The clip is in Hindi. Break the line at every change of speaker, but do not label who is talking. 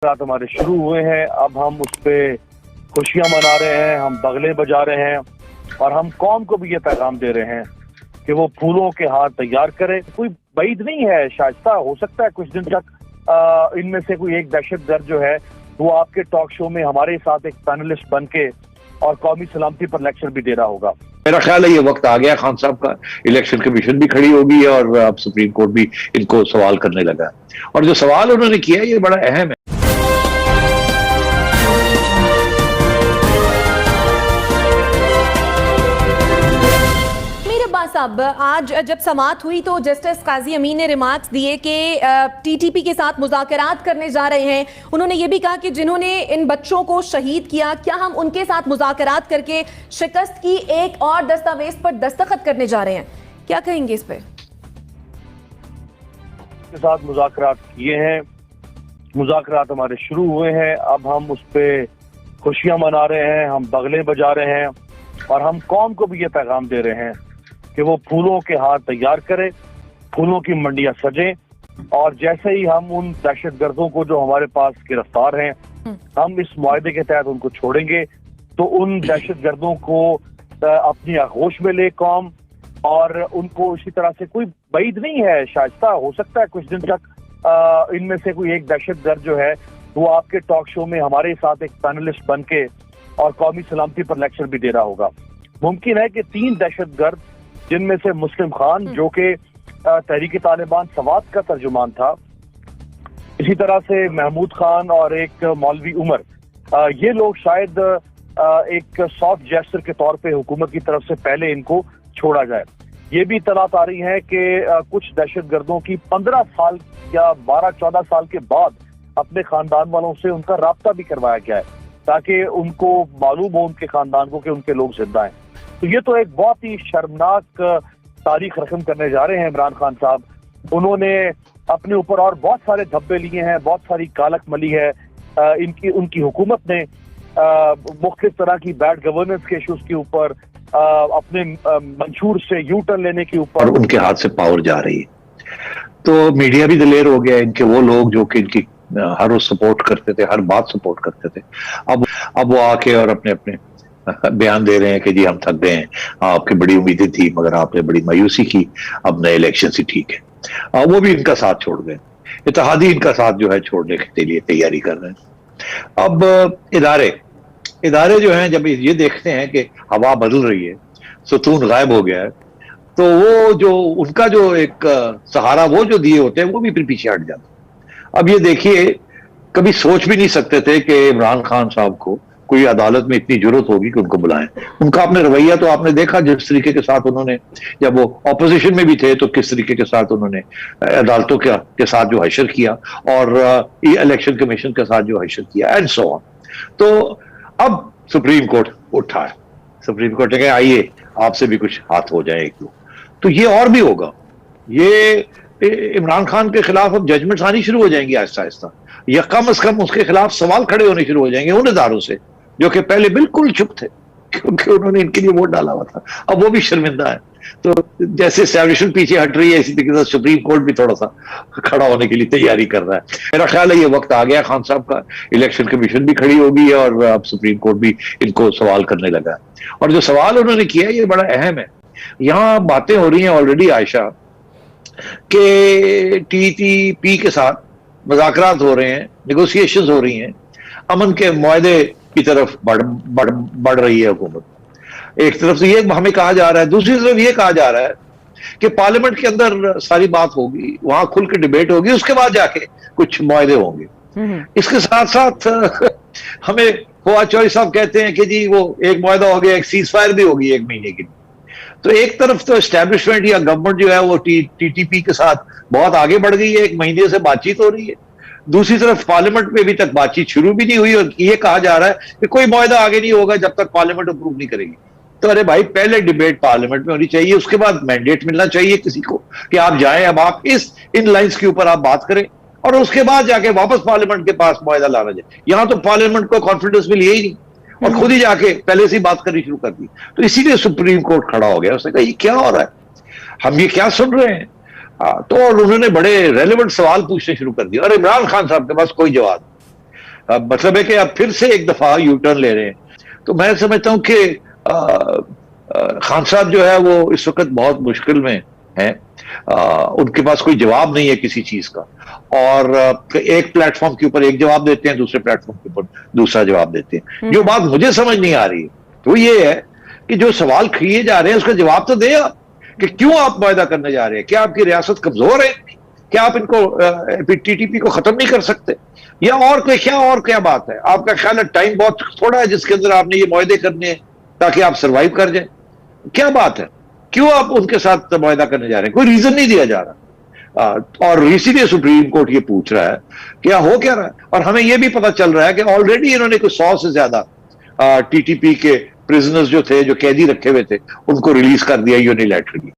रात हमारे शुरू हुए हैं। अब हम उस पर खुशियां मना रहे हैं, हम बगले बजा रहे हैं और हम कौम को भी ये पैगाम दे रहे हैं कि वो फूलों के हार तैयार करे। कोई बैद नहीं है, शाइस्ता हो सकता है कुछ दिन तक इनमें से कोई एक दहशतगर्द जो है वो आपके टॉक शो में हमारे साथ एक पैनलिस्ट बन के और कौमी सलामती पर लेक्चर भी दे रहा होगा।
मेरा ख्याल है ये वक्त आ गया खान साहब का, इलेक्शन कमीशन भी खड़ी होगी और अब सुप्रीम कोर्ट भी इनको सवाल करने लगा है और जो सवाल उन्होंने किया ये बड़ा अहम है।
साहब, आज जब समाअत हुई तो जस्टिस काजी अमीन ने रिमार्क्स दिए कि टीटीपी के साथ मुज़ाकरात करने जा रहे हैं। उन्होंने ये भी कहा कि जिन्होंने इन बच्चों को शहीद किया, क्या हम उनके साथ मुज़ाकरात करके शिकस्त की एक और दस्तावेज पर दस्तखत करने जा रहे हैं? क्या कहेंगे इस पे?
के साथ मुज़ाकरात किए हैं, मुज़ाकरात हमारे शुरू हुए हैं। अब हम उस पर खुशियां मना रहे हैं, हम बगले बजा रहे हैं और हम कौम को भी ये पैगाम दे रहे हैं कि वो फूलों के हार तैयार करे, फूलों की मंडियां सजें और जैसे ही हम उन दहशतगर्दों को जो हमारे पास गिरफ्तार हैं, हम इस मुआहदे के तहत उनको छोड़ेंगे तो उन दहशतगर्दों को अपनी आगोश में ले कौम और उनको इसी तरह से कोई बैद नहीं है, शाइस्ता हो सकता है कुछ दिन तक इनमें से कोई एक दहशतगर्द जो है वो आपके टॉक शो में हमारे साथ एक पैनलिस्ट बन के और कौमी सलामती पर लेक्चर भी दे रहा होगा। मुमकिन है कि 3 दहशतगर्द जिनमें से मुस्लिम खान जो कि तहरीक तालिबान सवात का तर्जुमान था, इसी तरह से महमूद खान और एक मौलवी उमर, ये लोग शायद एक सॉफ्ट जेस्चर के तौर पे हुकूमत की तरफ से पहले इनको छोड़ा जाए। ये भी इत्तलात आ रही है कि कुछ दहशतगर्दों की 15 साल या 12-14 साल के बाद अपने खानदान वालों से उनका राब्ता भी करवाया गया है ताकि उनको मालूम हो उनके खानदान को कि उनके लोग जिंदा हैं। तो ये तो एक बहुत ही शर्मनाक तारीख रकम करने जा रहे हैं इमरान खान साहब। उन्होंने अपने ऊपर और बहुत सारे धब्बे लिए हैं, बहुत सारी कालक मली है। उनकी हुकूमत ने मुख्तलिफ तरह की बैड गवर्नेंस के इश्यूज के ऊपर, अपने मंशूर से यू टर्न लेने के ऊपर
उनके हाथ से पावर जा रही है। तो मीडिया भी दिलेर हो गया, इनके वो लोग जो कि इनकी हर रोज सपोर्ट करते थे, हर बात सपोर्ट करते थे, अब वो आके और अपने अपने बयान दे रहे हैं कि जी हम थक गए हैं, आपकी बड़ी उम्मीदें थी मगर आपने बड़ी मायूसी की, अब नए इलेक्शन से ठीक है। वो भी इनका साथ छोड़ गए, इत्तेहादी इनका साथ जो है छोड़ने के लिए तैयारी कर रहे हैं। अब इदारे जो हैं जब ये देखते हैं कि हवा बदल रही है, सुतून गायब हो गया है, तो वो जो उनका जो एक सहारा वो जो दिए होते हैं वो भी फिर पीछे हट जाते हैं। अब ये देखिए, कभी सोच भी नहीं सकते थे कि इमरान खान साहब को कोई अदालत में इतनी जरूरत होगी कि उनको बुलाएं। उनका अपने रवैया तो आपने देखा, जिस तरीके के साथ उन्होंने, जब वो ऑपोजिशन में भी थे तो किस तरीके के साथ उन्होंने अदालतों के साथ जो हशर किया और इलेक्शन कमीशन के साथ जो हशर किया एंड सो ऑन। तो अब सुप्रीम कोर्ट उठा है, सुप्रीम कोर्ट ने कहा आइए आपसे भी कुछ हाथ हो जाए एक दो, तो ये और भी होगा। ये इमरान खान के खिलाफ अब जजमेंट्स आनी शुरू हो जाएंगी आहिस्ता आहिस्ता, या कम से कम उसके खिलाफ सवाल खड़े होने शुरू हो जाएंगे उन इदारों से जो कि पहले बिल्कुल चुप थे क्योंकि उन्होंने इनके लिए वोट डाला हुआ था, अब वो भी शर्मिंदा है। तो जैसे एस्टैब्लिशमेंट पीछे हट रही है, इसी तरीके से सुप्रीम कोर्ट भी थोड़ा सा खड़ा होने के लिए तैयारी कर रहा है। मेरा ख्याल है ये वक्त आ गया खान साहब का, इलेक्शन कमीशन भी खड़ी होगी और अब सुप्रीम कोर्ट भी इनको सवाल करने लगा है और जो सवाल उन्होंने किया ये बड़ा अहम है। यहाँ बातें हो रही हैं ऑलरेडी आयशा के टीटीपी के साथ मुज़ाकरात हो रहे हैं, नेगोशिएशंस हो रही हैं, अमन के मुआहदे की तरफ बढ़ रही है हुकूमत। एक तरफ से ये हमें कहा जा रहा है, दूसरी तरफ ये कहा जा रहा है कि पार्लियामेंट के अंदर सारी बात होगी, वहां खुल के डिबेट होगी, उसके बाद जाके कुछ मुआहदे होंगे। इसके साथ साथ हमें फवाद चौधरी साहब कहते हैं कि जी वो एक मुआहदा हो गया, एक सीज फायर भी होगी 1 महीने की। तो एक तरफ तो एस्टैब्लिशमेंट या गवर्नमेंट जो है वो टीटीपी के साथ बहुत आगे बढ़ गई है, 1 महीने से बातचीत हो रही है, दूसरी तरफ पार्लियामेंट में अभी तक बातचीत शुरू भी नहीं हुई और ये कहा जा रहा है कि कोई मुआहदा आगे नहीं होगा जब तक पार्लियामेंट अप्रूव नहीं करेगी। तो अरे भाई, पहले डिबेट पार्लियामेंट में होनी चाहिए, उसके बाद मैंडेट मिलना चाहिए किसी को कि आप जाएं, अब आप इन लाइंस के ऊपर आप बात करें और उसके बाद जाके वापस पार्लियामेंट के पास मुआहदा लाना जाए। यहां तो पार्लियामेंट को कॉन्फिडेंस मिली ही नहीं और खुद ही जाके पहले से ही बात करनी शुरू कर दी। तो इसीलिए सुप्रीम कोर्ट खड़ा हो गया, उसने कहा ये क्या हो रहा है, हम ये क्या सुन रहे हैं। तो उन्होंने बड़े रेलेवेंट सवाल पूछने शुरू कर दिए और इमरान खान साहब के पास कोई जवाब। अब मतलब है कि आप फिर से एक दफा यू टर्न ले रहे हैं। तो मैं समझता हूं कि खान साहब जो है वो इस वक्त बहुत मुश्किल में हैं। उनके पास कोई जवाब नहीं है किसी चीज का, और एक प्लेटफॉर्म के ऊपर एक जवाब देते हैं, दूसरे प्लेटफॉर्म के ऊपर दूसरा जवाब देते हैं। जो बात मुझे समझ नहीं आ रही है तो ये है कि जो सवाल किए जा रहे हैं उसका जवाब तो दें आप, कि क्यों आप वायदा करने जा रहे हैं? क्या आपकी रियासत कमजोर है? क्या आप इनको टीटीपी को खत्म नहीं कर सकते, या और क्या बात है? आपका ख्याल है टाइम बहुत थोड़ा है जिसके अंदर आपने ये मुआहदे करने हैं ताकि आप सर्वाइव कर जाए? क्या बात है? क्यों आप उनके साथ मुआहदा करने जा रहे हैं? कोई रीजन नहीं दिया जा रहा। और इसीलिए सुप्रीम कोर्ट ये पूछ रहा है क्या हो क्या रहा है। और हमें यह भी पता चल रहा है कि ऑलरेडी इन्होंने कुछ 100 से ज्यादा टीटीपी के प्रिजनर्स जो थे, जो कैदी रखे हुए थे, उनको रिलीज कर दिया यूनिलैटरली।